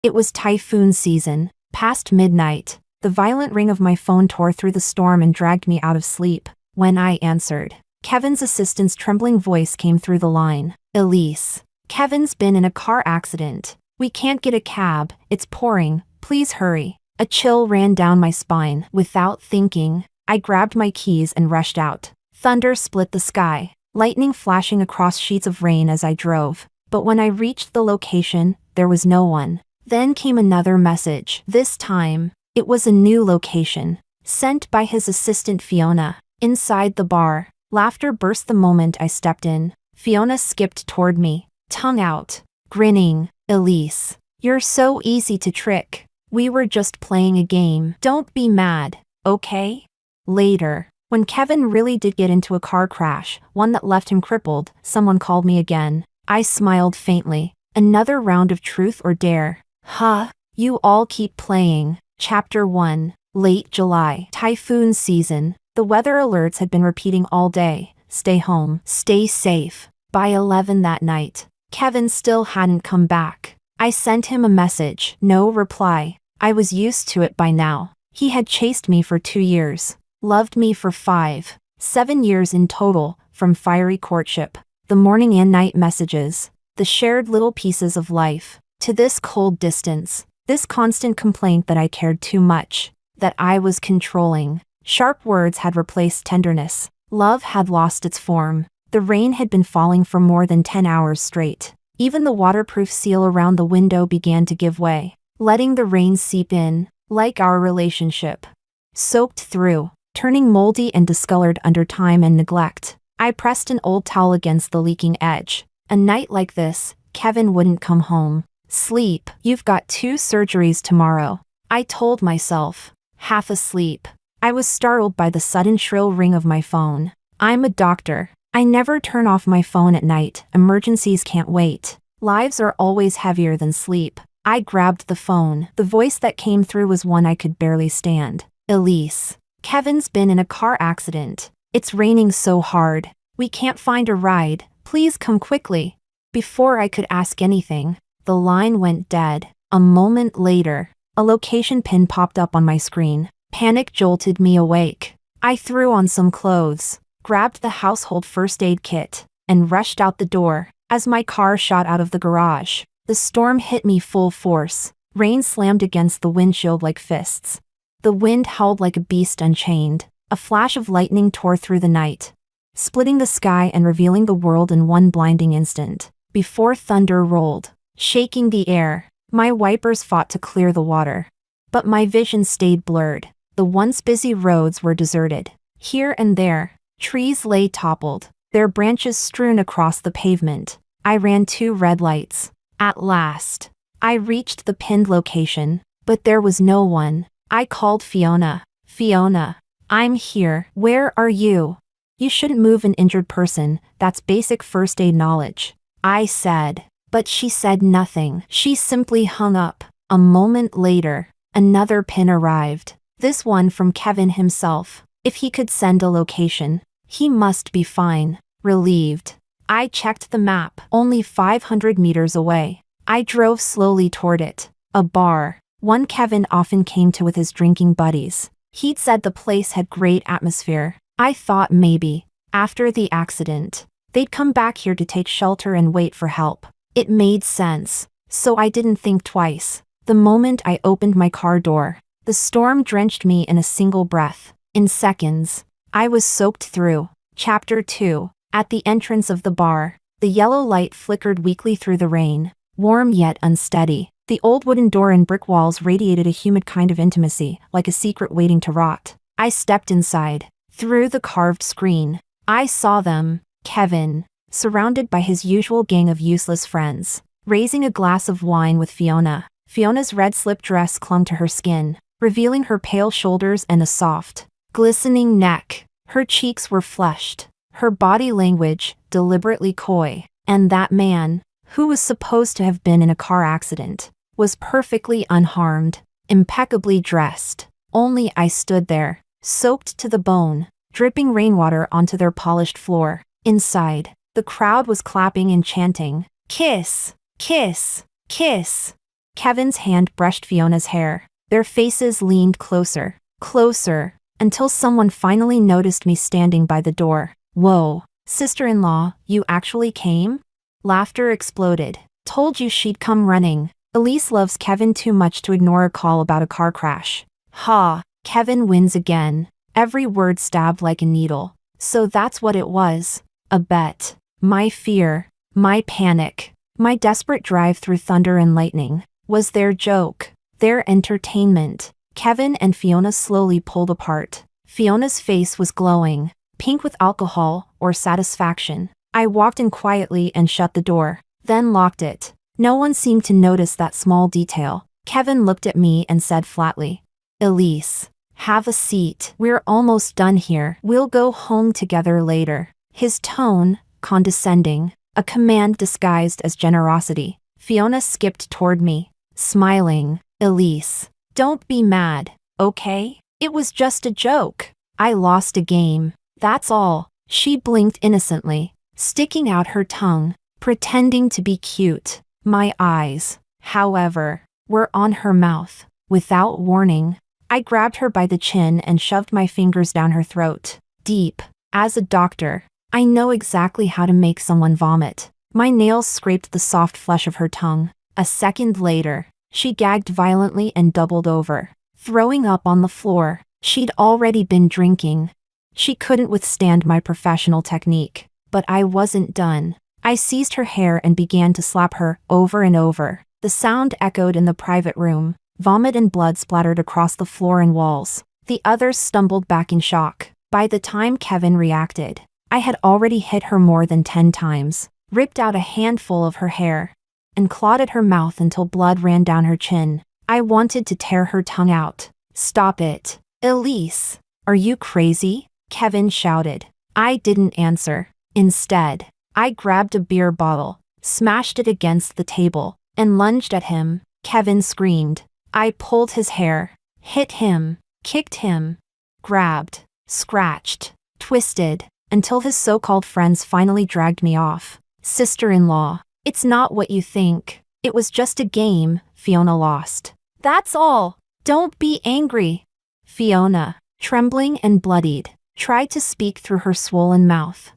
It was typhoon season, past midnight. The violent ring of my phone tore through the storm and dragged me out of sleep. When I answered, Kevin's assistant's trembling voice came through the line. Elise, Kevin's been in a car accident. We can't get a cab, it's pouring, please hurry. A chill ran down my spine. Without thinking, I grabbed my keys and rushed out. Thunder split the sky, lightning flashing across sheets of rain as I drove. But when I reached the location, there was no one. Then came another message. This time, it was a new location, sent by his assistant Fiona. Inside the bar, laughter burst the moment I stepped in. Fiona skipped toward me, tongue out, grinning. Elise, you're so easy to trick. We were just playing a game. Don't be mad, okay? Later, when Kevin really did get into a car crash, one that left him crippled, someone called me again. I smiled faintly. Another round of truth or dare. Huh, you all keep playing. Chapter 1. Late July. Typhoon season. The weather alerts had been repeating all day. Stay home. Stay safe. By 11 that night, Kevin still hadn't come back. I sent him a message. No reply. I was used to it by now. He had chased me for 2 years. Loved me for 5. 7 years in total, from fiery courtship, the morning and night messages, the shared little pieces of life, to this cold distance, this constant complaint that I cared too much, that I was controlling. Sharp words had replaced tenderness. Love had lost its form. The rain had been falling for more than 10 hours straight. Even the waterproof seal around the window began to give way, letting the rain seep in, like our relationship. Soaked through, turning moldy and discolored under time and neglect. I pressed an old towel against the leaking edge. A night like this, Kevin wouldn't come home. Sleep. You've got 2 surgeries tomorrow, I told myself, half asleep. I was startled by the sudden shrill ring of my phone. I'm a doctor. I never turn off my phone at night. Emergencies can't wait. Lives are always heavier than sleep. I grabbed the phone. The voice that came through was one I could barely stand. Elise, Kevin's been in a car accident. It's raining so hard. We can't find a ride. Please come quickly. Before I could ask anything, the line went dead. A moment later, a location pin popped up on my screen. Panic jolted me awake. I threw on some clothes, grabbed the household first aid kit, and rushed out the door. As my car shot out of the garage, the storm hit me full force. Rain slammed against the windshield like fists. The wind howled like a beast unchained. A flash of lightning tore through the night, splitting the sky and revealing the world in one blinding instant. Before thunder rolled, shaking the air, my wipers fought to clear the water. But my vision stayed blurred. The once busy roads were deserted. Here and there, trees lay toppled, their branches strewn across the pavement. I ran 2 red lights. At last, I reached the pinned location, but there was no one. I called Fiona. Fiona, I'm here. Where are you? You shouldn't move an injured person, that's basic first aid knowledge, I said. But she said nothing. She simply hung up. A moment later, another pin arrived. This one from Kevin himself. If he could send a location, he must be fine. Relieved, I checked the map. Only 500 meters away. I drove slowly toward it. A bar, one Kevin often came to with his drinking buddies. He'd said the place had great atmosphere. I thought maybe, after the accident, they'd come back here to take shelter and wait for help. It made sense, so I didn't think twice. The moment I opened my car door, the storm drenched me in a single breath. In seconds, I was soaked through. Chapter 2. At the entrance of the bar, the yellow light flickered weakly through the rain, warm yet unsteady. The old wooden door and brick walls radiated a humid kind of intimacy, like a secret waiting to rot. I stepped inside. Through the carved screen, I saw them, Kevin, surrounded by his usual gang of useless friends, raising a glass of wine with Fiona. Fiona's red slip dress clung to her skin, revealing her pale shoulders and a soft, glistening neck. Her cheeks were flushed, her body language deliberately coy. And that man, who was supposed to have been in a car accident, was perfectly unharmed, impeccably dressed. Only I stood there, soaked to the bone, dripping rainwater onto their polished floor. Inside, the crowd was clapping and chanting, "Kiss! Kiss! Kiss!" Kevin's hand brushed Fiona's hair. Their faces leaned closer, closer, until someone finally noticed me standing by the door. Whoa, sister-in-law, you actually came? Laughter exploded. Told you she'd come running. Elise loves Kevin too much to ignore a call about a car crash. Ha, Kevin wins again. Every word stabbed like a needle. So that's what it was. A bet. My fear, my panic, my desperate drive through thunder and lightning was their joke, their entertainment. Kevin and Fiona slowly pulled apart. Fiona's face was glowing, pink with alcohol or satisfaction. I walked in quietly and shut the door, then locked it. No one seemed to notice that small detail. Kevin looked at me and said flatly, "Elise, have a seat. We're almost done here. We'll go home together later." His tone, condescending, a command disguised as generosity. Fiona skipped toward me, smiling. "Elise, don't be mad, okay? It was just a joke. I lost a game. That's all." She blinked innocently, sticking out her tongue, pretending to be cute. My eyes, however, were on her mouth. Without warning, I grabbed her by the chin and shoved my fingers down her throat. Deep. As a doctor, I know exactly how to make someone vomit. My nails scraped the soft flesh of her tongue. A second later, she gagged violently and doubled over, throwing up on the floor. She'd already been drinking. She couldn't withstand my professional technique. But I wasn't done. I seized her hair and began to slap her over and over. The sound echoed in the private room. Vomit and blood splattered across the floor and walls. The others stumbled back in shock. By the time Kevin reacted, I had already hit her more than 10 times, ripped out a handful of her hair, and clawed at her mouth until blood ran down her chin. I wanted to tear her tongue out. "Stop it. Elise, are you crazy?" Kevin shouted. I didn't answer. Instead, I grabbed a beer bottle, smashed it against the table, and lunged at him. Kevin screamed. I pulled his hair, hit him, kicked him, grabbed, scratched, twisted, until his so-called friends finally dragged me off. "Sister-in-law, it's not what you think. It was just a game." Fiona lost. "That's all. Don't be angry." Fiona, trembling and bloodied, tried to speak through her swollen mouth.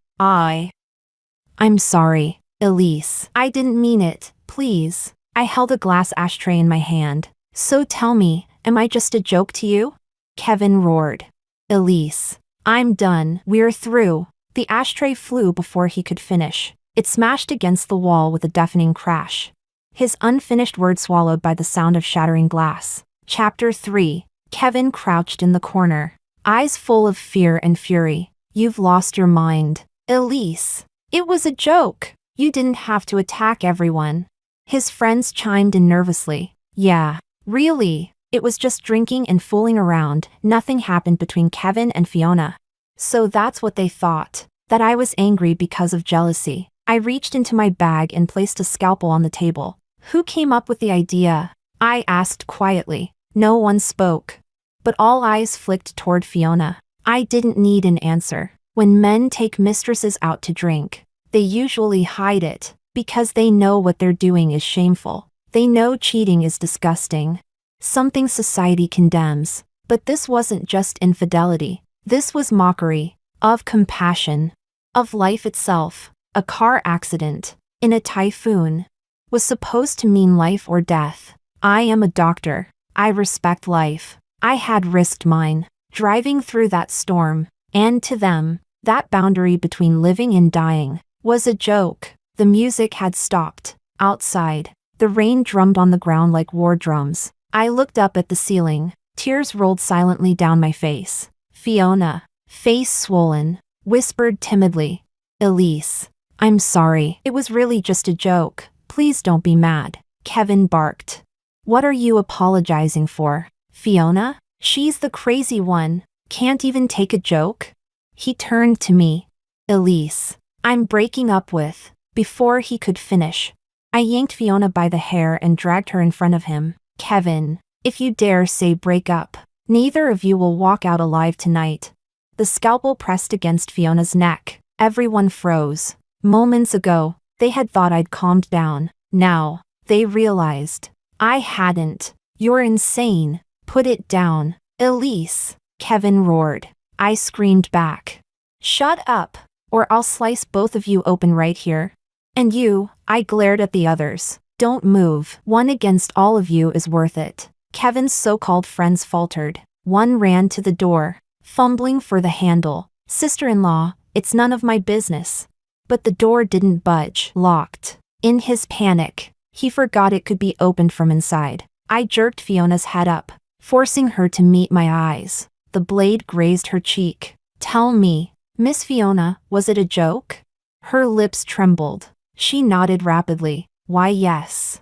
I'm sorry, Elise. I didn't mean it, please." I held a glass ashtray in my hand. "So tell me, am I just a joke to you?" Kevin roared. "Elise, I'm done. We're through." The ashtray flew before he could finish. It smashed against the wall with a deafening crash. His unfinished word swallowed by the sound of shattering glass. Chapter 3. Kevin crouched in the corner, eyes full of fear and fury. "You've lost your mind. Elise, it was a joke. You didn't have to attack everyone." His friends chimed in nervously. "Yeah, really, it was just drinking and fooling around. Nothing happened between Kevin and Fiona." So that's what they thought, that I was angry because of jealousy. I reached into my bag and placed a scalpel on the table. "Who came up with the idea?" I asked quietly. No one spoke, but all eyes flicked toward Fiona. I didn't need an answer. When men take mistresses out to drink, they usually hide it, because they know what they're doing is shameful. They know cheating is disgusting, something society condemns. But this wasn't just infidelity. This was mockery of compassion, of life itself. A car accident, in a typhoon, was supposed to mean life or death. I am a doctor. I respect life. I had risked mine, driving through that storm, and to them, that boundary between living and dying was a joke. The music had stopped. Outside, the rain drummed on the ground like war drums. I looked up at the ceiling. Tears rolled silently down my face. Fiona, face swollen, whispered timidly, "Elise, I'm sorry. It was really just a joke. Please don't be mad." Kevin barked. "What are you apologizing for? Fiona? She's the crazy one. Can't even take a joke?" He turned to me. "Elise, I'm breaking up with." Before he could finish, I yanked Fiona by the hair and dragged her in front of him. "Kevin, if you dare say break up, neither of you will walk out alive tonight." The scalpel pressed against Fiona's neck. Everyone froze. Moments ago, they had thought I'd calmed down. Now, they realized I hadn't. You're insane. Put it down. Elise, Kevin roared. I screamed back. Shut up, or I'll slice both of you open right here. And you, I glared at the others. Don't move. One against all of you is worth it. Kevin's so-called friends faltered. One ran to the door, fumbling for the handle. Sister-in-law, it's none of my business. But the door didn't budge. Locked. In his panic, he forgot it could be opened from inside. I jerked Fiona's head up, forcing her to meet my eyes. The blade grazed her cheek. Tell me, Miss Fiona, was it a joke? Her lips trembled. She nodded rapidly. Why, yes.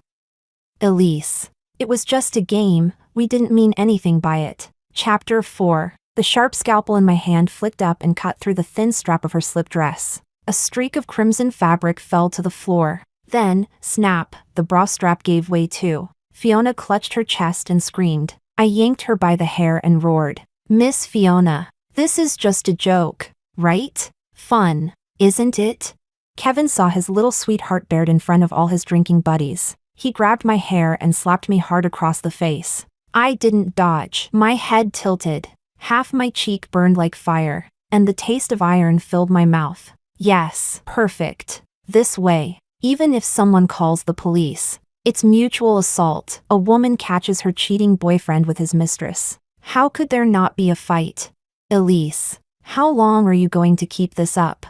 Elise. It was just a game, we didn't mean anything by it. Chapter 4. The sharp scalpel in my hand flicked up and cut through the thin strap of her slip dress. A streak of crimson fabric fell to the floor. Then, snap, the bra strap gave way too. Fiona clutched her chest and screamed. I yanked her by the hair and roared. Miss Fiona, this is just a joke, right? Fun, isn't it? Kevin saw his little sweetheart bared in front of all his drinking buddies. He grabbed my hair and slapped me hard across the face. I didn't dodge. My head tilted. Half my cheek burned like fire, and the taste of iron filled my mouth. Yes, perfect. This way. Even if someone calls the police, it's mutual assault. A woman catches her cheating boyfriend with his mistress. How could there not be a fight? Elise, how long are you going to keep this up?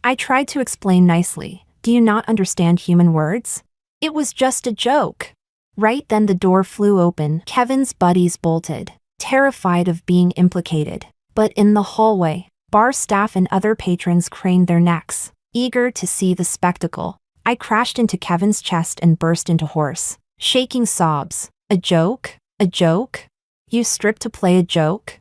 I tried to explain nicely. Do you not understand human words? It was just a joke. Right then the door flew open. Kevin's buddies bolted, terrified of being implicated. But in the hallway, bar staff and other patrons craned their necks, eager to see the spectacle. I crashed into Kevin's chest and burst into hoarse, shaking sobs. A joke? A joke? You stripped to play a joke?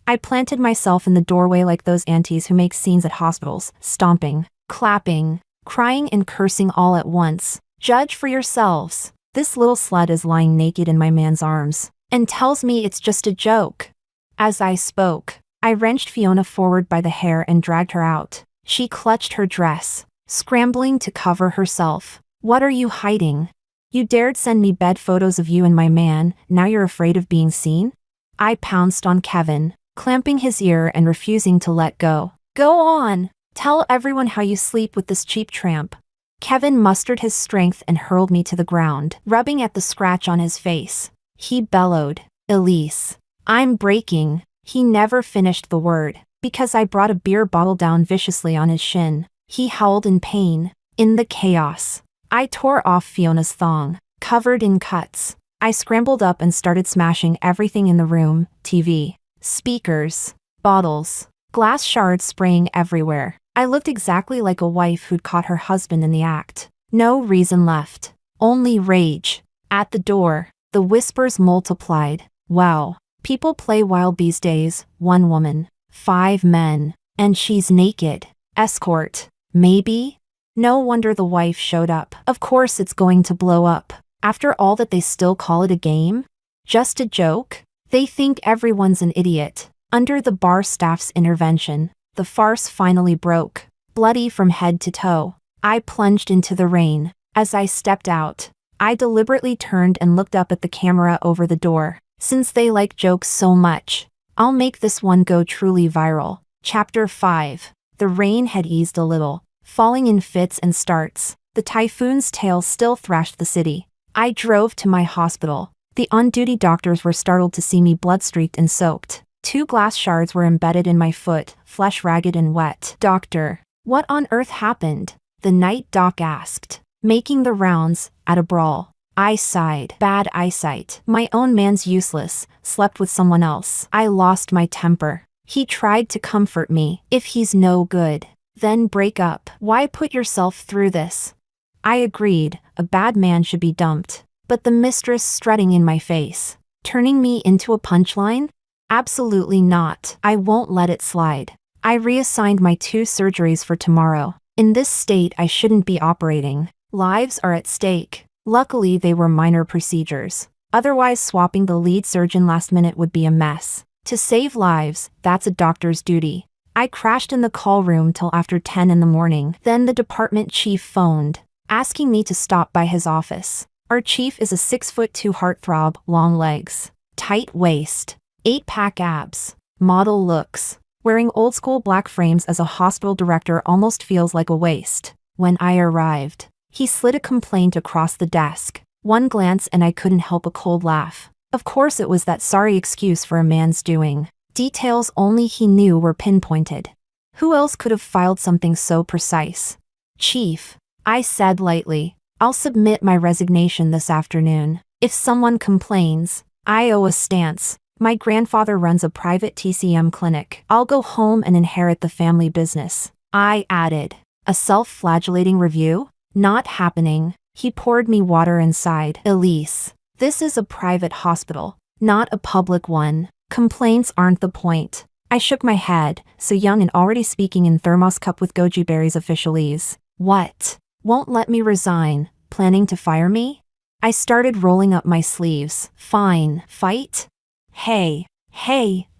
I planted myself in the doorway like those aunties who make scenes at hospitals, stomping, clapping, crying and cursing all at once. Judge for yourselves. This little slut is lying naked in my man's arms, and tells me it's just a joke. As I spoke, I wrenched Fiona forward by the hair and dragged her out. She clutched her dress, scrambling to cover herself. What are you hiding? You dared send me bed photos of you and my man, now you're afraid of being seen? I pounced on Kevin, clamping his ear and refusing to let go. Go on! Tell everyone how you sleep with this cheap tramp. Kevin mustered his strength and hurled me to the ground, rubbing at the scratch on his face. He bellowed, Elise, I'm breaking. He never finished the word, because I brought a beer bottle down viciously on his shin. He howled in pain. In the chaos, I tore off Fiona's thong, covered in cuts. I scrambled up and started smashing everything in the room, TV, speakers, bottles, glass shards spraying everywhere. I looked exactly like a wife who'd caught her husband in the act. No reason left. Only rage. At the door, the whispers multiplied. Wow. People play wild these days. 1 woman. 5 men. And she's naked. Escort. Maybe? No wonder the wife showed up. Of course it's going to blow up. After all that, they still call it a game? Just a joke? They think everyone's an idiot. Under the bar staff's intervention, the farce finally broke. Bloody from head to toe, I plunged into the rain. As I stepped out, I deliberately turned and looked up at the camera over the door. Since they like jokes so much, I'll make this one go truly viral. Chapter 5. The rain had eased a little, falling in fits and starts. The typhoon's tail still thrashed the city. I drove to my hospital. The on-duty doctors were startled to see me blood-streaked and soaked. 2 glass shards were embedded in my foot, flesh ragged and wet. Doctor, what on earth happened? The night doc asked, making the rounds, at a brawl. I sighed. Bad eyesight. My own man's useless, slept with someone else. I lost my temper. He tried to comfort me. If he's no good, then break up. Why put yourself through this? I agreed, a bad man should be dumped. But the mistress strutting in my face, turning me into a punchline? Absolutely not. I won't let it slide. I reassigned my 2 surgeries for tomorrow. In this state, I shouldn't be operating. Lives are at stake. Luckily, they were minor procedures. Otherwise, swapping the lead surgeon last minute would be a mess. To save lives, that's a doctor's duty. I crashed in the call room till after 10 in the morning. Then the department chief phoned, asking me to stop by his office. Our chief is a 6'2" heartthrob, long legs, tight waist, 8-pack abs, model looks. Wearing old-school black frames as a hospital director almost feels like a waste. When I arrived, he slid a complaint across the desk. One glance and I couldn't help a cold laugh. Of course it was that sorry excuse for a man's doing. Details only he knew were pinpointed. Who else could have filed something so precise? Chief, I said lightly, I'll submit my resignation this afternoon. If someone complains, I owe a stance. My grandfather runs a private TCM clinic. I'll go home and inherit the family business. I added. A self-flagellating review? Not happening. He poured me water and sighed. Elise, this is a private hospital, not a public one. Complaints aren't the point. I shook my head, so young and already speaking in thermos cup with goji berries officialese. What? Won't let me resign, planning to fire me? I started rolling up my sleeves. Fine, fight? Hey,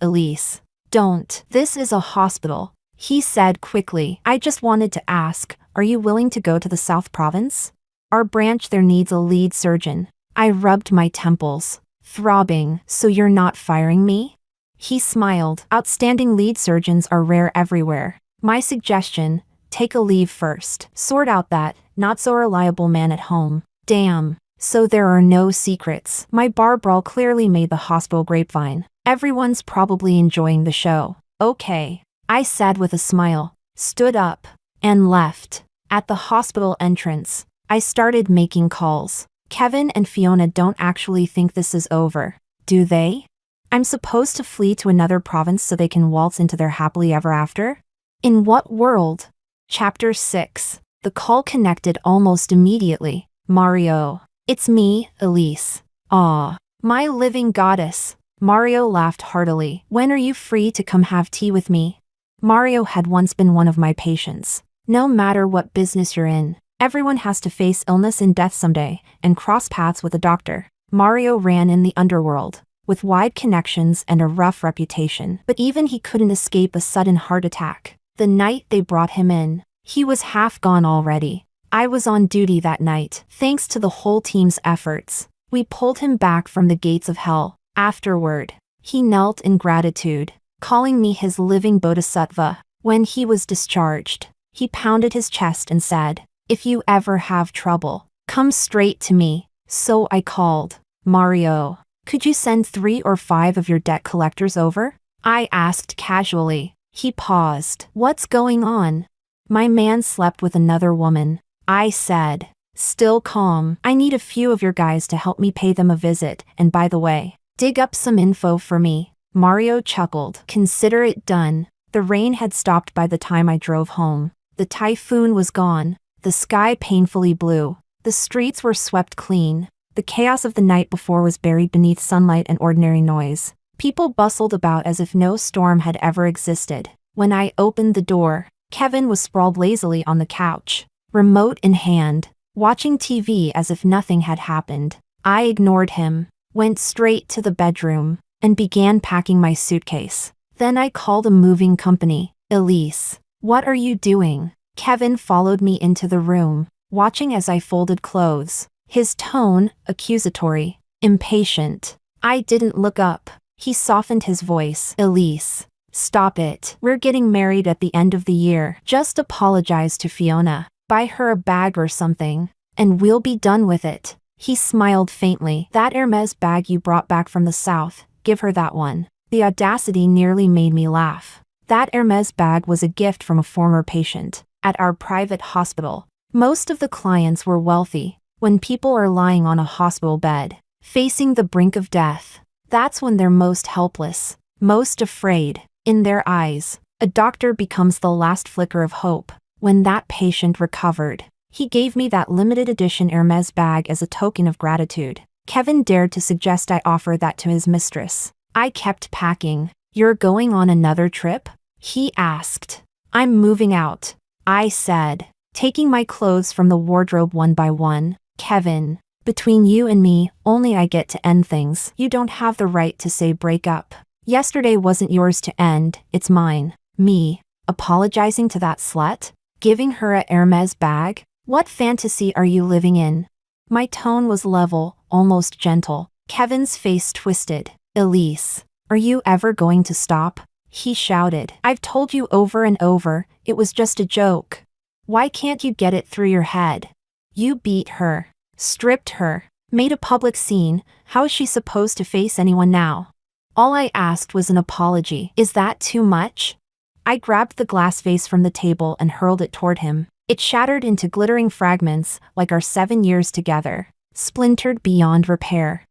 Elise. Don't. This is a hospital, he said quickly. I just wanted to ask, are you willing to go to the South Province? Our branch there needs a lead surgeon. I rubbed my temples, throbbing. So you're not firing me? He smiled. Outstanding lead surgeons are rare everywhere. My suggestion, take a leave first. Sort out that not-so-reliable man at home. Damn. So there are no secrets. My bar brawl clearly made the hospital grapevine. Everyone's probably enjoying the show. Okay, I said with a smile, stood up, and left. At the hospital entrance, I started making calls. Kevin and Fiona don't actually think this is over, do they? I'm supposed to flee to another province so they can waltz into their happily ever after? In what world? Chapter 6. The call connected almost immediately. Mario. It's me, Elise. Aw, my living goddess. Mario laughed heartily. When are you free to come have tea with me? Mario had once been one of my patients. No matter what business you're in, everyone has to face illness and death someday, and cross paths with a doctor. Mario ran in the underworld, with wide connections and a rough reputation, but even he couldn't escape a sudden heart attack. The night they brought him in, he was half gone already. I was on duty that night. Thanks to the whole team's efforts, we pulled him back from the gates of hell. Afterward, he knelt in gratitude, calling me his living bodhisattva. When he was discharged, he pounded his chest and said, if you ever have trouble, come straight to me. So I called. Mario, could you send 3 or 5 of your debt collectors over? I asked casually. He paused. What's going on? My man slept with another woman. I said, still calm. I need a few of your guys to help me pay them a visit, and by the way, dig up some info for me. Mario chuckled. Consider it done. The rain had stopped by the time I drove home. The typhoon was gone. The sky painfully blue. The streets were swept clean. The chaos of the night before was buried beneath sunlight and ordinary noise. People bustled about as if no storm had ever existed. When I opened the door, Kevin was sprawled lazily on the couch, remote in hand, watching TV as if nothing had happened. I ignored him, went straight to the bedroom, and began packing my suitcase. Then I called a moving company. Elise, what are you doing? Kevin followed me into the room, watching as I folded clothes. His tone, accusatory, impatient. I didn't look up. He softened his voice. Elise, stop it. We're getting married at the end of the year. Just apologize to Fiona. Buy her a bag or something, and we'll be done with it. He smiled faintly. That Hermes bag you brought back from the south, give her that one. The audacity nearly made me laugh. That Hermes bag was a gift from a former patient at our private hospital. Most of the clients were wealthy. When people are lying on a hospital bed, facing the brink of death, that's when they're most helpless, most afraid. In their eyes, a doctor becomes the last flicker of hope. When that patient recovered, he gave me that limited edition Hermes bag as a token of gratitude. Kevin dared to suggest I offer that to his mistress. I kept packing. You're going on another trip? He asked. I'm moving out, I said, taking my clothes from the wardrobe one by one. Kevin, between you and me, only I get to end things. You don't have the right to say break up. Yesterday wasn't yours to end, it's mine. Me, apologizing to that slut? Giving her a Hermes bag? What fantasy are you living in? My tone was level, almost gentle. Kevin's face twisted. Elise, are you ever going to stop? He shouted. I've told you over and over, it was just a joke. Why can't you get it through your head? You beat her, stripped her, made a public scene. How is she supposed to face anyone now? All I asked was an apology. Is that too much? I grabbed the glass vase from the table and hurled it toward him. It shattered into glittering fragments, like our 7 years together, splintered beyond repair.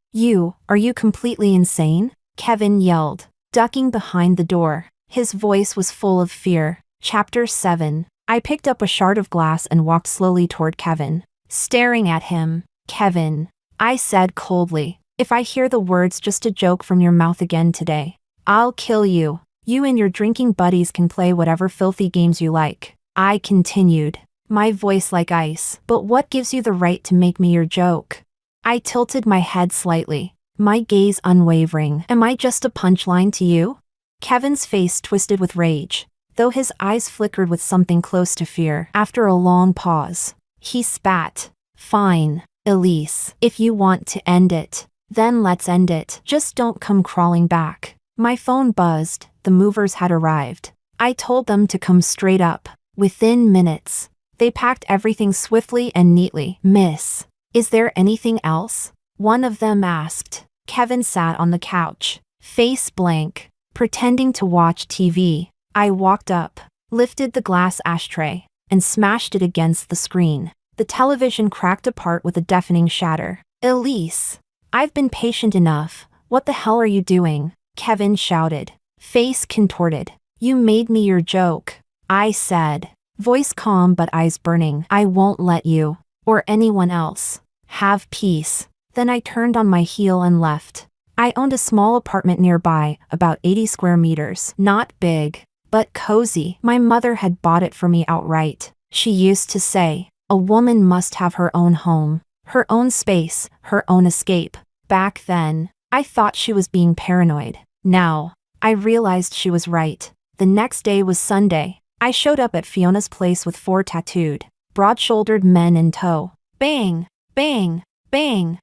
Are you completely insane? Kevin yelled, ducking behind the door. His voice was full of fear. Chapter 7. I picked up a shard of glass and walked slowly toward Kevin, staring at him. Kevin, I said coldly, if I hear the words "just a joke" from your mouth again today, I'll kill you. You and your drinking buddies can play whatever filthy games you like. I continued, my voice like ice. But what gives you the right to make me your joke? I tilted my head slightly, my gaze unwavering. Am I just a punchline to you? Kevin's face twisted with rage, though his eyes flickered with something close to fear. After a long pause, he spat. Fine, Elise. If you want to end it, then let's end it. Just don't come crawling back. My phone buzzed. The movers had arrived. I told them to come straight up. Within minutes, they packed everything swiftly and neatly. Miss, is there anything else? One of them asked. Kevin sat on the couch, face blank, pretending to watch TV. I walked up, lifted the glass ashtray, and smashed it against the screen. The television cracked apart with a deafening shatter. Elise, I've been patient enough. What the hell are you doing? Kevin shouted, face contorted. You made me your joke. I said, voice calm but eyes burning. I won't let you, or anyone else, have peace. Then I turned on my heel and left. I owned a small apartment nearby, about 80 square meters. Not big, but cozy. My mother had bought it for me outright. She used to say, a woman must have her own home, her own space, her own escape. Back then, I thought she was being paranoid. Now, I realized she was right. The next day was Sunday. I showed up at Fiona's place with 4 tattooed, broad-shouldered men in tow. Bang, bang, bang.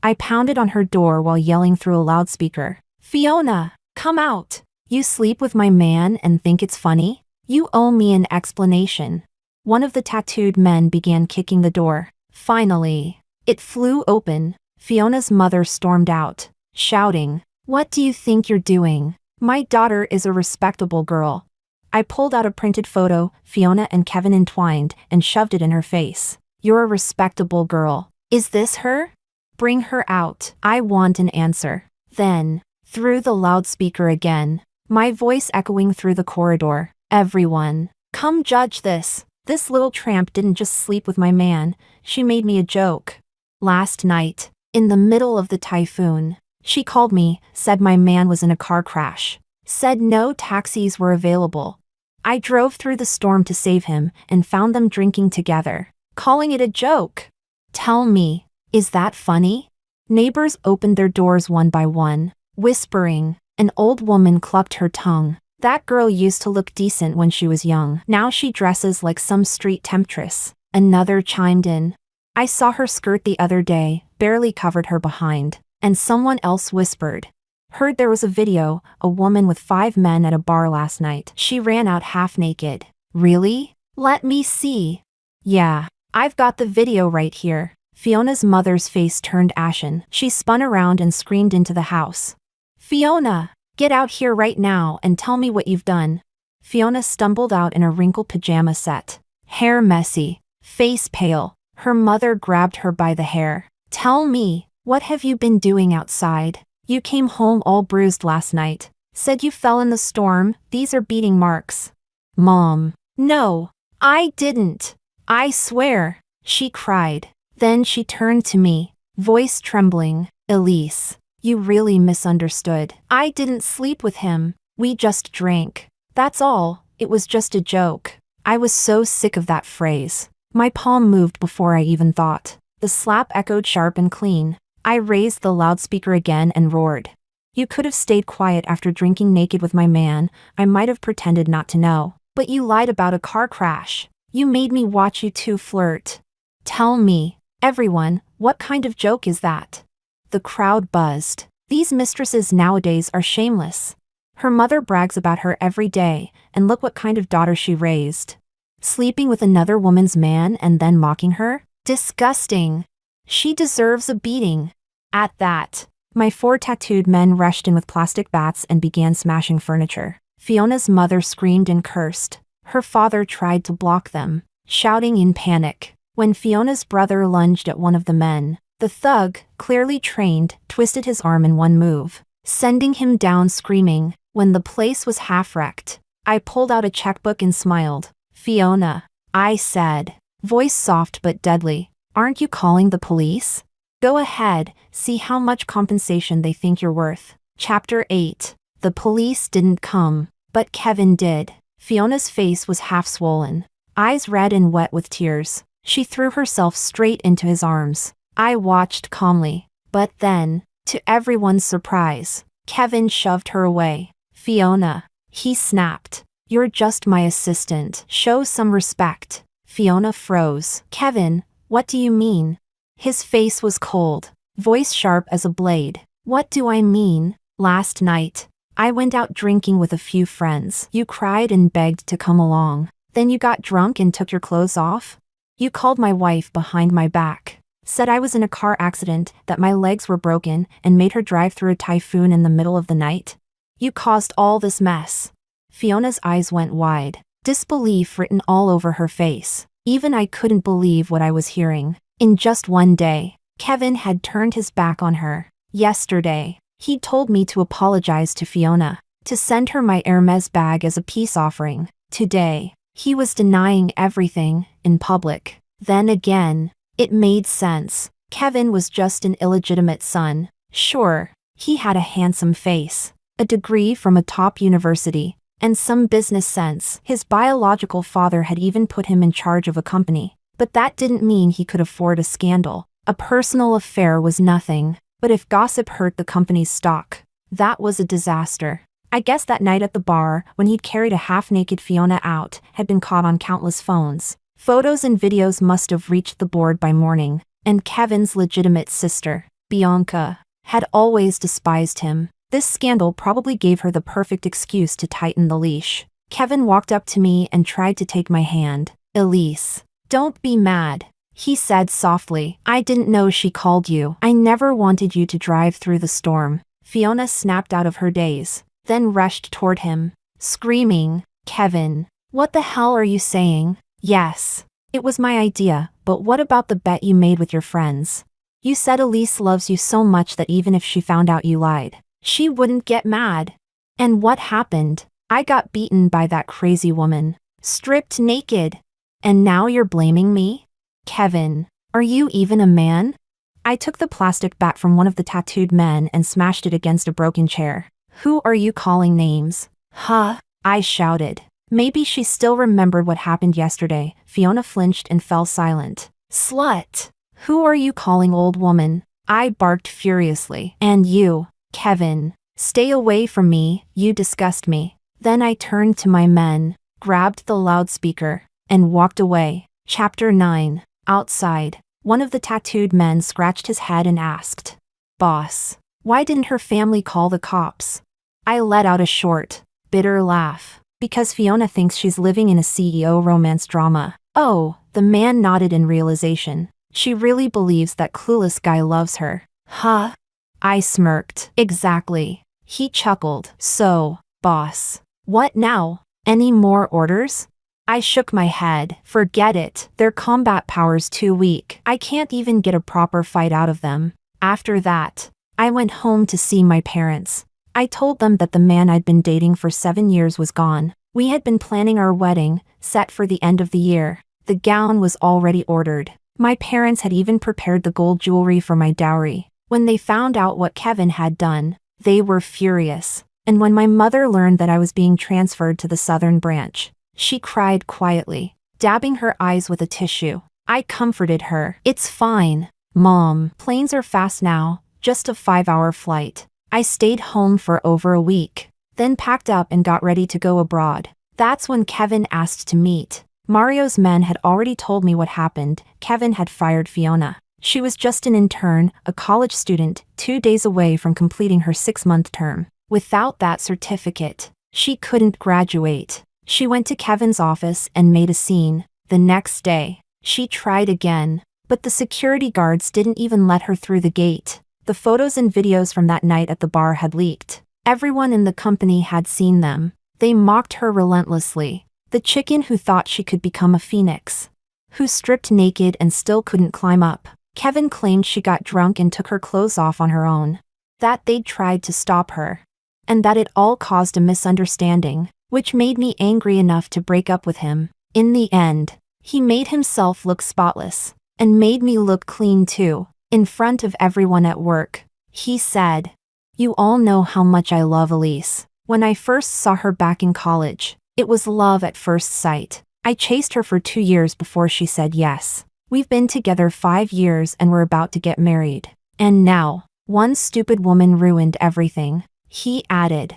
I pounded on her door while yelling through a loudspeaker. Fiona, come out. You sleep with my man and think it's funny? You owe me an explanation. One of the tattooed men began kicking the door. Finally, it flew open. Fiona's mother stormed out, shouting, what do you think you're doing? My daughter is a respectable girl. I pulled out a printed photo, Fiona and Kevin entwined, and shoved it in her face. You're a respectable girl. Is this her? Bring her out. I want an answer. Then, through the loudspeaker again, my voice echoing through the corridor. Everyone, come judge this. This little tramp didn't just sleep with my man, she made me a joke. Last night, in the middle of the typhoon, she called me, said my man was in a car crash, said no taxis were available. I drove through the storm to save him and found them drinking together, calling it a joke. Tell me, is that funny? Neighbors opened their doors one by one, whispering. An old woman clucked her tongue. That girl used to look decent when she was young. Now she dresses like some street temptress. Another chimed in. I saw her skirt the other day, barely covered her behind. And someone else whispered. Heard there was a video, a woman with 5 men at a bar last night. She ran out half naked. Really? Let me see. Yeah, I've got the video right here. Fiona's mother's face turned ashen. She spun around and screamed into the house. Fiona, get out here right now and tell me what you've done. Fiona stumbled out in a wrinkled pajama set, hair messy, face pale. Her mother grabbed her by the hair. Tell me, what have you been doing outside? You came home all bruised last night. Said you fell in the storm. These are beating marks. Mom. No, I didn't. I swear, she cried. Then she turned to me, voice trembling. Elise, you really misunderstood. I didn't sleep with him. We just drank. That's all. It was just a joke. I was so sick of that phrase. My palm moved before I even thought. The slap echoed sharp and clean. I raised the loudspeaker again and roared. You could have stayed quiet after drinking naked with my man. I might have pretended not to know. But you lied about a car crash. You made me watch you two flirt. Tell me, everyone, What kind of joke is that? The crowd buzzed. These mistresses nowadays are shameless. Her mother brags about her every day, and look what kind of daughter she raised. Sleeping with another woman's man and then mocking her? Disgusting. She deserves a beating. At that, my 4 tattooed men rushed in with plastic bats and began smashing furniture. Fiona's mother screamed and cursed. Her father tried to block them, shouting in panic. When Fiona's brother lunged at one of the men, the thug, clearly trained, twisted his arm in one move, sending him down screaming. When the place was half-wrecked, I pulled out a checkbook and smiled. Fiona, I said, voice soft but deadly, aren't you calling the police? Go ahead, see how much compensation they think you're worth. Chapter 8. The police didn't come, but Kevin did. Fiona's face was half swollen, eyes red and wet with tears. She threw herself straight into his arms. I watched calmly, but then, to everyone's surprise, Kevin shoved her away. Fiona, he snapped. You're just my assistant. Show some respect. Fiona froze. Kevin, what do you mean? His face was cold, voice sharp as a blade. What do I mean? Last night, I went out drinking with a few friends. You cried and begged to come along. Then you got drunk and took your clothes off? You called my wife behind my back, said I was in a car accident, that my legs were broken, and made her drive through a typhoon in the middle of the night. You caused all this mess. Fiona's eyes went wide, disbelief written all over her face. Even I couldn't believe what I was hearing. In just one day, Kevin had turned his back on her. Yesterday, he told me to apologize to Fiona, to send her my Hermes bag as a peace offering. Today, he was denying everything, in public. Then again, it made sense. Kevin was just an illegitimate son. Sure, he had a handsome face, a degree from a top university, and some business sense. His biological father had even put him in charge of a company. But that didn't mean he could afford a scandal. A personal affair was nothing. But if gossip hurt the company's stock, that was a disaster. I guess that night at the bar, when he'd carried a half-naked Fiona out, had been caught on countless phones. Photos and videos must have reached the board by morning. And Kevin's legitimate sister, Bianca, had always despised him. This scandal probably gave her the perfect excuse to tighten the leash. Kevin walked up to me and tried to take my hand. Elise, don't be mad, he said softly. I didn't know she called you. I never wanted you to drive through the storm. Fiona snapped out of her daze, then rushed toward him, screaming, Kevin, what the hell are you saying? Yes, it was my idea, but what about the bet you made with your friends? You said Elise loves you so much that even if she found out you lied, she wouldn't get mad. And what happened? I got beaten by that crazy woman, stripped naked. And now you're blaming me? Kevin, are you even a man? I took the plastic bat from one of the tattooed men and smashed it against a broken chair. Who are you calling names? Huh? I shouted. Maybe she still remembered what happened yesterday. Fiona flinched and fell silent. Slut! Who are you calling old woman? I barked furiously. And you, Kevin, stay away from me, you disgust me. Then I turned to my men, grabbed the loudspeaker, and walked away. Chapter 9. Outside, one of the tattooed men scratched his head and asked, Boss, why didn't her family call the cops? I let out a short, bitter laugh. Because Fiona thinks she's living in a CEO romance drama. Oh, the man nodded in realization. She really believes that clueless guy loves her. Huh? I smirked. Exactly. He chuckled. So, boss, what now? Any more orders? I shook my head. Forget it. Their combat power's too weak. I can't even get a proper fight out of them. After that, I went home to see my parents. I told them that the man I'd been dating for 7 years was gone. We had been planning our wedding, set for the end of the year. The gown was already ordered. My parents had even prepared the gold jewelry for my dowry. When they found out what Kevin had done, they were furious. And when my mother learned that I was being transferred to the southern branch, she cried quietly, dabbing her eyes with a tissue. I comforted her. It's fine, Mom. Planes are fast now, just a 5-hour flight. I stayed home for over a week, then packed up and got ready to go abroad. That's when Kevin asked to meet. Mario's men had already told me what happened. Kevin had fired Fiona. She was just an intern, a college student, 2 days away from completing her 6-month term. Without that certificate, she couldn't graduate. She went to Kevin's office and made a scene. The next day, she tried again, but the security guards didn't even let her through the gate. The photos and videos from that night at the bar had leaked. Everyone in the company had seen them. They mocked her relentlessly. The chicken who thought she could become a phoenix, who stripped naked and still couldn't climb up. Kevin claimed she got drunk and took her clothes off on her own, that they'd tried to stop her, and that it all caused a misunderstanding, which made me angry enough to break up with him. In the end, he made himself look spotless, and made me look clean too, in front of everyone at work. He said, "You all know how much I love Elise. When I first saw her back in college, it was love at first sight. I chased her for 2 years before she said yes. We've been together 5 years and we're about to get married. And now, one stupid woman ruined everything." He added,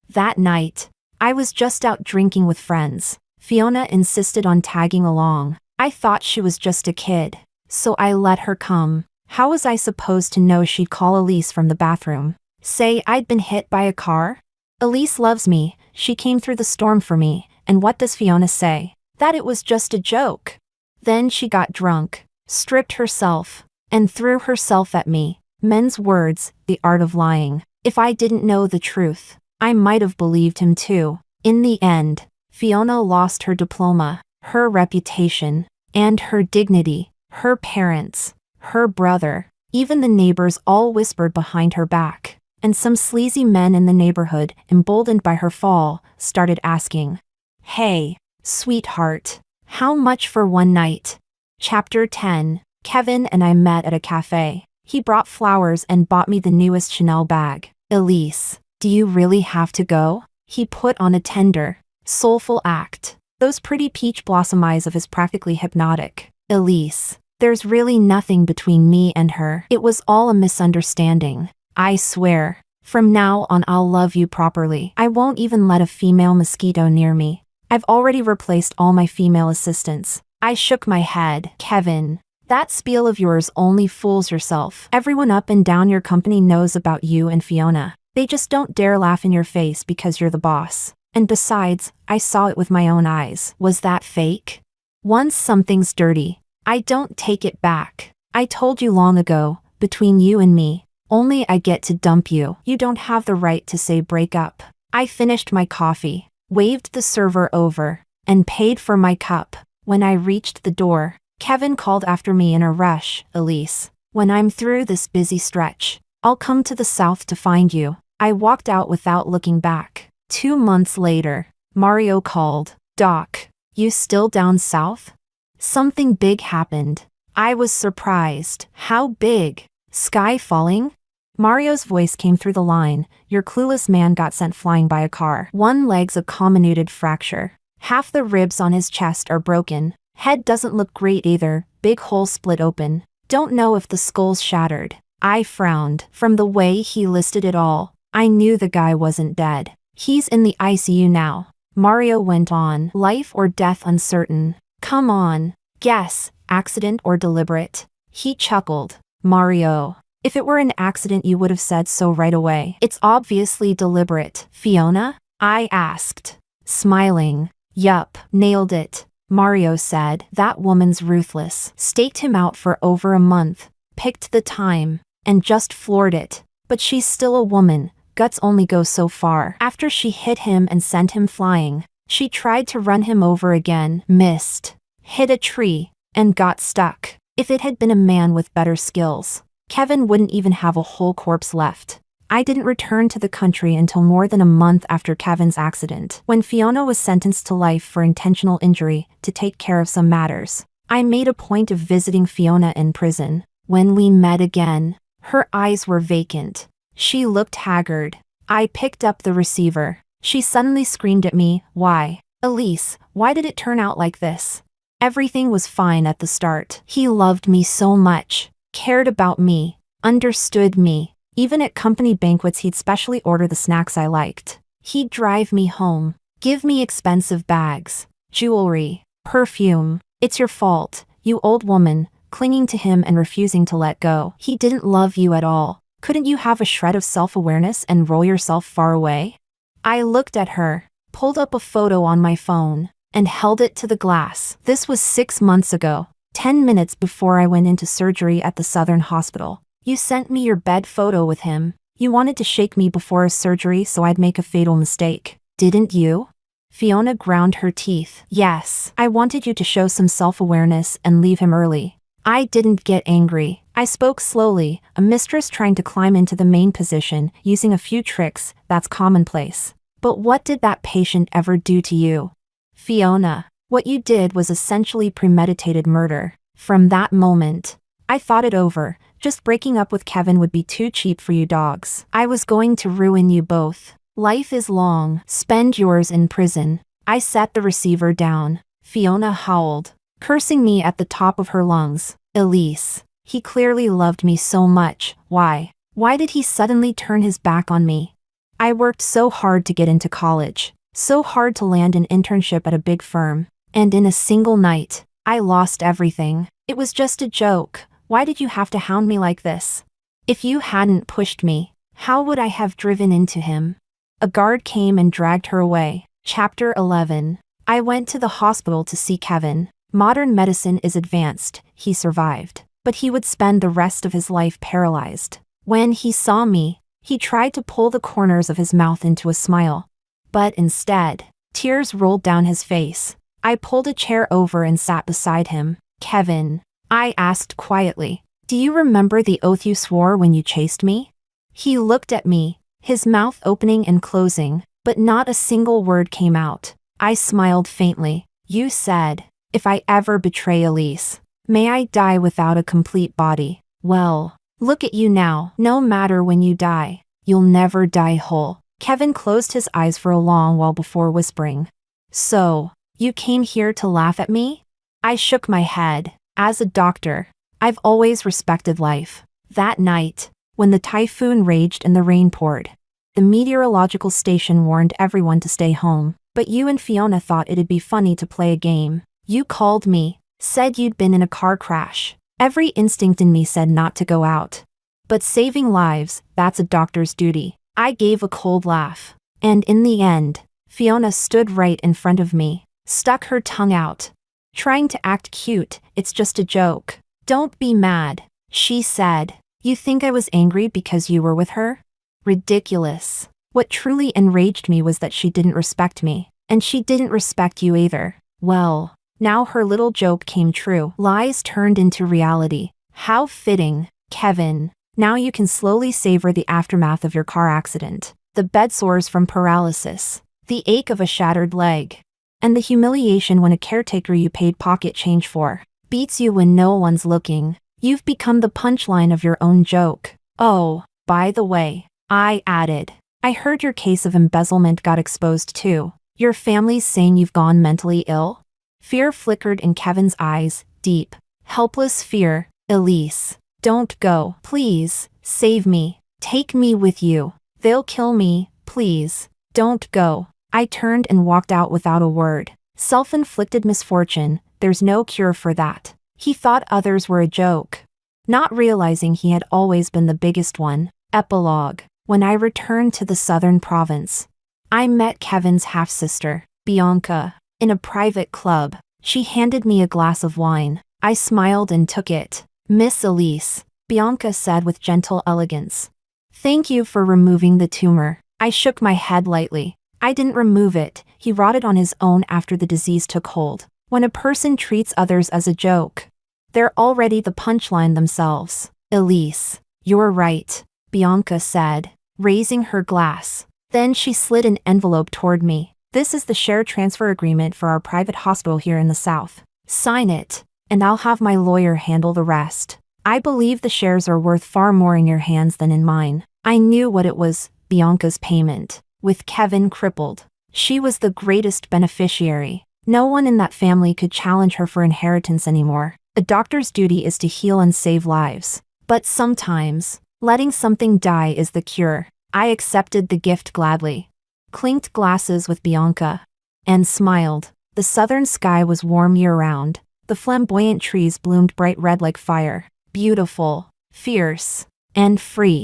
"That night, I was just out drinking with friends. Fiona insisted on tagging along. I thought she was just a kid, so I let her come. How was I supposed to know she'd call Elise from the bathroom? Say I'd been hit by a car? Elise loves me, she came through the storm for me, and what does Fiona say? That it was just a joke. Then she got drunk, stripped herself, and threw herself at me. Men's words, the art of lying. If I didn't know the truth, I might have believed him too. In the end, Fiona lost her diploma, her reputation, and her dignity. Her parents, her brother, even the neighbors all whispered behind her back. And some sleazy men in the neighborhood, emboldened by her fall, started asking, "Hey, sweetheart, how much for one night?" Chapter 10. Kevin and I met at a cafe. He brought flowers and bought me the newest Chanel bag. "Elise, do you really have to go?" He put on a tender, soulful act. Those pretty peach blossom eyes of his practically hypnotic. "Elise, there's really nothing between me and her. It was all a misunderstanding. I swear, from now on I'll love you properly. I won't even let a female mosquito near me. I've already replaced all my female assistants." I shook my head. "Kevin, that spiel of yours only fools yourself. Everyone up and down your company knows about you and Fiona. They just don't dare laugh in your face because you're the boss. And besides, I saw it with my own eyes. Was that fake? Once something's dirty, I don't take it back. I told you long ago, between you and me, only I get to dump you. You don't have the right to say break up." I finished my coffee, waved the server over, and paid for my cup. When I reached the door, Kevin called after me in a rush, "Elise, when I'm through this busy stretch, I'll come to the south to find you." I walked out without looking back. 2 months later, Mario called. "Doc, you still down south?" Something big happened. I was surprised. "How big? Sky falling?" Mario's voice came through the line. "Your clueless man got sent flying by a car. One leg's a comminuted fracture. Half the ribs on his chest are broken. Head doesn't look great either, big hole split open. Don't know if the skull's shattered." I frowned. From the way he listed it all, I knew the guy wasn't dead. "He's in the ICU now." Mario went on. "Life or death uncertain. Come on, guess, accident or deliberate?" He chuckled. "Mario, if it were an accident you would have said so right away. It's obviously deliberate." "Fiona?" I asked, smiling. "Yup, nailed it," Mario said. "That woman's ruthless. Staked him out for over a month, picked the time, and just floored it. But she's still a woman, guts only go so far. After she hit him and sent him flying, she tried to run him over again, missed, hit a tree, and got stuck. If it had been a man with better skills, Kevin wouldn't even have a whole corpse left." I didn't return to the country until more than a month after Kevin's accident, when Fiona was sentenced to life for intentional injury to take care of some matters. I made a point of visiting Fiona in prison. When we met again, her eyes were vacant. She looked haggard. I picked up the receiver. She suddenly screamed at me, "Why? Elise, why did it turn out like this?" Everything was fine at the start. He loved me so much, cared about me, understood me. Even at company banquets he'd specially order the snacks I liked. He'd drive me home, give me expensive bags, jewelry, perfume. "It's your fault, you old woman," clinging to him and refusing to let go. He didn't love you at all. Couldn't you have a shred of self-awareness and roll yourself far away? I looked at her, pulled up a photo on my phone, and held it to the glass. This was 6 months ago, 10 minutes before I went into surgery at the Southern Hospital. You sent me your bed photo with him. You wanted to shake me before a surgery so I'd make a fatal mistake, didn't you? Fiona ground her teeth. Yes, I wanted you to show some self-awareness and leave him early. I didn't get angry. I spoke slowly, a mistress trying to climb into the main position, using a few tricks, that's commonplace. But what did that patient ever do to you? Fiona, what you did was essentially premeditated murder. From that moment, I thought it over. Just breaking up with Kevin would be too cheap for you dogs. I was going to ruin you both. Life is long. Spend yours in prison. I set the receiver down. Fiona howled, cursing me at the top of her lungs. Elise, he clearly loved me so much. Why? Why did he suddenly turn his back on me? I worked so hard to get into college, so hard to land an internship at a big firm, and in a single night, I lost everything. It was just a joke. Why did you have to hound me like this? If you hadn't pushed me, how would I have driven into him? A guard came and dragged her away. Chapter 11. I went to the hospital to see Kevin. Modern medicine is advanced, he survived, but he would spend the rest of his life paralyzed. When he saw me, he tried to pull the corners of his mouth into a smile. But instead, tears rolled down his face. I pulled a chair over and sat beside him. Kevin, I asked quietly, do you remember the oath you swore when you chased me? He looked at me, his mouth opening and closing, but not a single word came out. I smiled faintly. You said, if I ever betray Elise, may I die without a complete body. Well, look at you now. No matter when you die, you'll never die whole. Kevin closed his eyes for a long while before whispering. So, you came here to laugh at me? I shook my head. As a doctor, I've always respected life. That night, when the typhoon raged and the rain poured, the meteorological station warned everyone to stay home, but you and Fiona thought it'd be funny to play a game. You called me, said you'd been in a car crash. Every instinct in me said not to go out. But saving lives, that's a doctor's duty. I gave a cold laugh. And in the end, Fiona stood right in front of me, stuck her tongue out, trying to act cute. It's just a joke. Don't be mad, she said. You think I was angry because you were with her? Ridiculous. What truly enraged me was that she didn't respect me, and she didn't respect you either. Well, now her little joke came true. Lies turned into reality. How fitting, Kevin. Now you can slowly savor the aftermath of your car accident, the bed sores from paralysis, the ache of a shattered leg, and the humiliation when a caretaker you paid pocket change for beats you when no one's looking. You've become the punchline of your own joke. Oh, by the way, I added, I heard your case of embezzlement got exposed too. Your family's saying you've gone mentally ill? Fear flickered in Kevin's eyes, deep, helpless fear. Elise, don't go. Please, save me. Take me with you. They'll kill me. Please, don't go. I turned and walked out without a word. Self-inflicted misfortune, there's no cure for that. He thought others were a joke, not realizing he had always been the biggest one. Epilogue. When I returned to the southern province, I met Kevin's half-sister, Bianca, in a private club. She handed me a glass of wine. I smiled and took it. Miss Elise, Bianca said with gentle elegance. Thank you for removing the tumor. I shook my head lightly. I didn't remove it. He rotted on his own after the disease took hold. When a person treats others as a joke, they're already the punchline themselves. Elise, you're right, Bianca said, raising her glass. Then she slid an envelope toward me. This is the share transfer agreement for our private hospital here in the South. Sign it, and I'll have my lawyer handle the rest. I believe the shares are worth far more in your hands than in mine. I knew what it was, Bianca's payment. With Kevin crippled, she was the greatest beneficiary. No one in that family could challenge her for inheritance anymore. A doctor's duty is to heal and save lives. But sometimes, letting something die is the cure. I accepted the gift gladly, clinked glasses with Bianca, and smiled. The southern sky was warm year-round, The flamboyant trees bloomed bright red like fire, beautiful, fierce, and free.